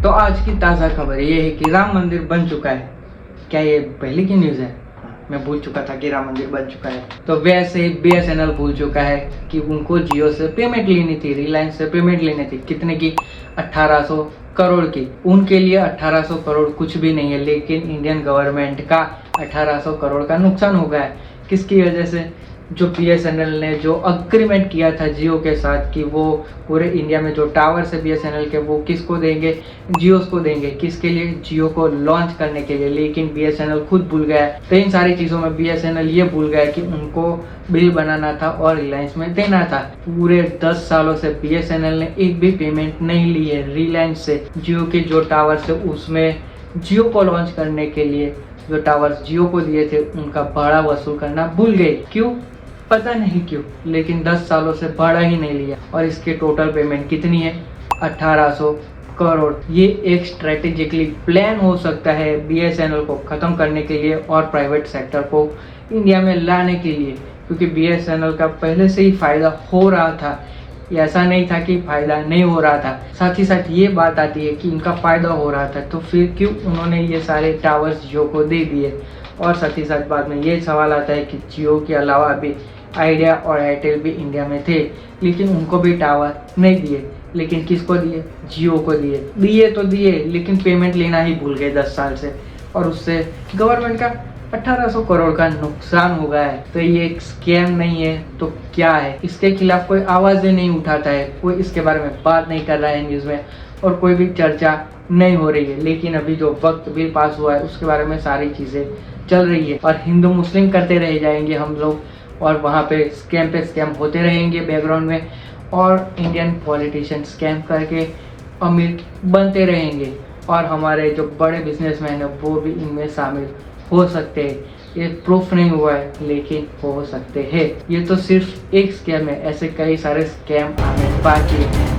तो आज की ताज़ा खबर ये है कि राम मंदिर बन चुका है। क्या ये पहले की न्यूज़ है? मैं भूल चुका था कि राम मंदिर बन चुका है। तो वैसे ही BSNL भूल चुका है कि उनको जियो से पेमेंट लेनी थी, रिलायंस से पेमेंट लेनी थी। कितने की? 1800 करोड़ की। उनके लिए 1800 करोड़ कुछ भी नहीं है, लेकिन इंडियन गवर्नमेंट का 1800 करोड़ का नुकसान हो गया है। किसकी वजह से? जो BSNL ने जो अग्रीमेंट किया था जियो के साथ कि वो पूरे इंडिया में जो टावर्स है BSNL के वो किसको देंगे? जियो को देंगे। किसके लिए? जियो को लॉन्च करने के लिए। लेकिन BSNL खुद भूल गया है। तो इन सारी चीज़ों में BSNL ये भूल गया कि उनको बिल बनाना था और रिलायंस में देना था। पूरे 10 सालों से BSNL ने एक भी पेमेंट नहीं ली है रिलायंस से। जियो के जो टावर्स है उसमें जियो को लॉन्च करने के लिए जो टावर्स जियो को दिए थे उनका भाड़ा वसूल करना भूल गए। क्यों? पता नहीं क्यों, लेकिन 10 सालों से भाड़ा ही नहीं लिया। और इसके टोटल पेमेंट कितनी है? 1800 करोड़। ये एक स्ट्रेटेजिकली प्लान हो सकता है BSNL को ख़त्म करने के लिए और प्राइवेट सेक्टर को इंडिया में लाने के लिए, क्योंकि BSNL का पहले से ही फ़ायदा हो रहा था। ऐसा नहीं था कि फ़ायदा नहीं हो रहा था। साथ ही साथ ये बात आती है कि इनका फ़ायदा हो रहा था, तो फिर क्यों उन्होंने ये सारे टावर्स जियो को दे दिए? और साथ ही साथ बाद में ये सवाल आता है कि जियो के अलावा भी आइडिया और एयरटेल भी इंडिया में थे, लेकिन उनको भी टावर नहीं दिए। लेकिन किसको दिए? जियो को दिए। दिए तो दिए, लेकिन पेमेंट लेना ही भूल गए 10 साल से, और उससे गवर्नमेंट का 1800 करोड़ का नुकसान हो गया है। तो ये एक स्कैम नहीं है तो क्या है? इसके खिलाफ कोई आवाज़ें नहीं उठाता है, कोई इसके बारे में बात नहीं कर रहा है न्यूज़ में, और कोई भी चर्चा नहीं हो रही है। लेकिन अभी जो वक्त बिल पास हुआ है उसके बारे में सारी चीज़ें चल रही है, और हिंदू मुस्लिम करते रह जाएंगे हम लोग, और वहाँ पे स्कैम होते रहेंगे बैकग्राउंड में, और इंडियन पॉलिटिशियन स्कैम करके अमीर बनते रहेंगे, और हमारे जो बड़े बिजनेसमैन हैं वो भी इनमें शामिल हो सकते हैं। ये प्रूफ नहीं हुआ है, लेकिन हो सकते हैं। ये तो सिर्फ एक स्कैम है, ऐसे कई सारे स्कैम आने बाकी हैं।